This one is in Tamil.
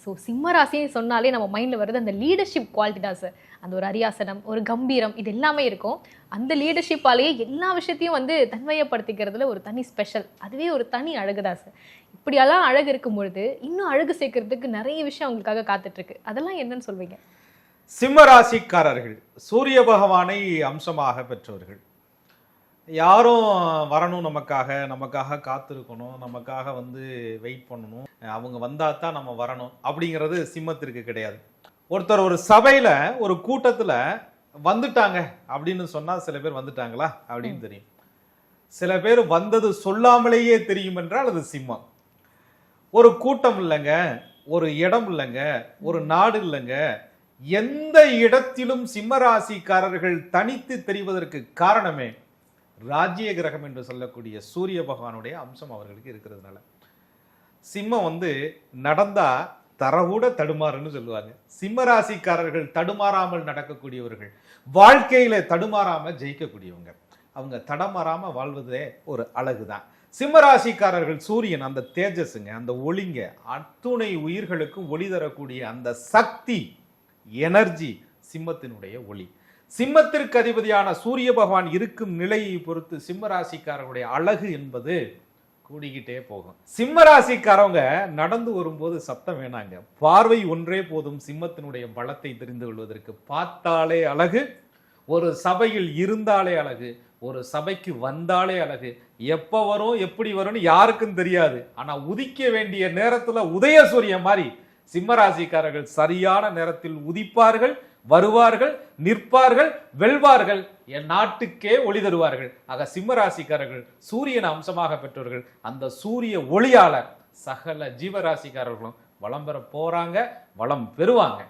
ஸோ சிம்ம ராசின்னு சொன்னாலே நம்ம மைண்டில் வருது அந்த லீடர்ஷிப் குவாலிட்டி தான் சார். அந்த ஒரு அரியாசனம், ஒரு கம்பீரம், இது எல்லாமே இருக்கும். அந்த லீடர்ஷிப்பாலேயே எல்லா விஷயத்தையும் வந்து தன்மையப்படுத்திக்கிறதுல ஒரு தனி ஸ்பெஷல், அதுவே ஒரு தனி அழகு தான் சார். இப்படியெல்லாம் அழகு இருக்கும் பொழுது இன்னும் அழகு சேர்க்கறதுக்கு நிறைய விஷயம் அவங்களுக்காக காத்துட்ருக்கு. அதெல்லாம் என்னன்னு சொல்வீங்க? சிம்ம ராசிக்காரர்கள் சூரிய பகவானை அம்சமாக பெற்றவர்கள். யாரும் வரணும், நமக்காக காத்திருக்கணும், நமக்காக வந்து வெயிட் பண்ணணும், அவங்க வந்தா தான் நம்ம வரணும் அப்படிங்கிறது சிம்மத்திற்கு கிடையாது. ஒருத்தர் ஒரு சபையில ஒரு கூட்டத்துல வந்துட்டாங்க அப்படின்னு சொன்னா சில பேர் வந்துட்டாங்களா அப்படின்னு தெரியும். சில பேர் வந்தது சொல்லாமலேயே தெரியும் என்றால் அது சிம்மம். ஒரு கூட்டம் இல்லைங்க, ஒரு இடம் இல்லைங்க, ஒரு நாடு இல்லைங்க, எந்த இடத்திலும் சிம்ம ராசிக்காரர்கள் தனித்து தெரிவதற்கு காரணமே ராஜ்ய கிரகம் என்று சொல்லக்கூடிய சூரிய பகவானுடைய அம்சம் அவர்களுக்கு இருக்கிறதுனால. சிம்மம் வந்து நடந்தா தரகூட தடுமாறுன்னு சொல்லுவாங்க. சிம்ம ராசிக்காரர்கள் தடுமாறாமல் நடக்கக்கூடியவர்கள், வாழ்க்கையில தடுமாறாம ஜெயிக்கக்கூடியவங்க. அவங்க தடமாறாம வாழ்வதே ஒரு அழகுதான். சிம்ம ராசிக்காரர்கள் சூரியன், அந்த தேஜஸுங்க, அந்த ஒளிங்க, அத்துணை உயிர்களுக்கும் ஒளி தரக்கூடிய அந்த சக்தி, எனர்ஜி சிம்மத்தினுடைய ஒளி. சிம்மத்திற்கு அதிபதியான சூரிய பகவான் இருக்கும் நிலையை பொறுத்து சிம்ம ராசிக்காரர்களுடைய அழகு என்பது கூடிக்கிட்டே போகும். சிம்ம ராசிக்காரவங்க நடந்து வரும்போது சத்தம் வேணாங்க, பார்வை ஒன்றே போதும் சிம்மத்தினுடைய பலத்தை தெரிந்து கொள்வதற்கு. பார்த்தாலே அழகு, ஒரு சபையில் இருந்தாலே அழகு, ஒரு சபைக்கு வந்தாலே அழகு. எப்ப வரும் எப்படி வரும்னு யாருக்கும் தெரியாது. ஆனா உதிக்க வேண்டிய நேரத்துல உதய சூரியன் மாதிரி சிம்ம ராசிக்காரர்கள் சரியான நேரத்தில் உதிப்பார்கள், வருவார்கள், நிற்பார்கள், வெல்வார்கள், என் நாட்டுக்கே ஒளி தருவார்கள். ஆக சிம்ம ராசிக்காரர்கள் சூரியன் அம்சமாக பெற்றவர்கள். அந்த சூரிய ஒளியாளர் சகல ஜீவராசிக்காரர்களும் வளம் பெற போறாங்க, வளம் பெறுவாங்க.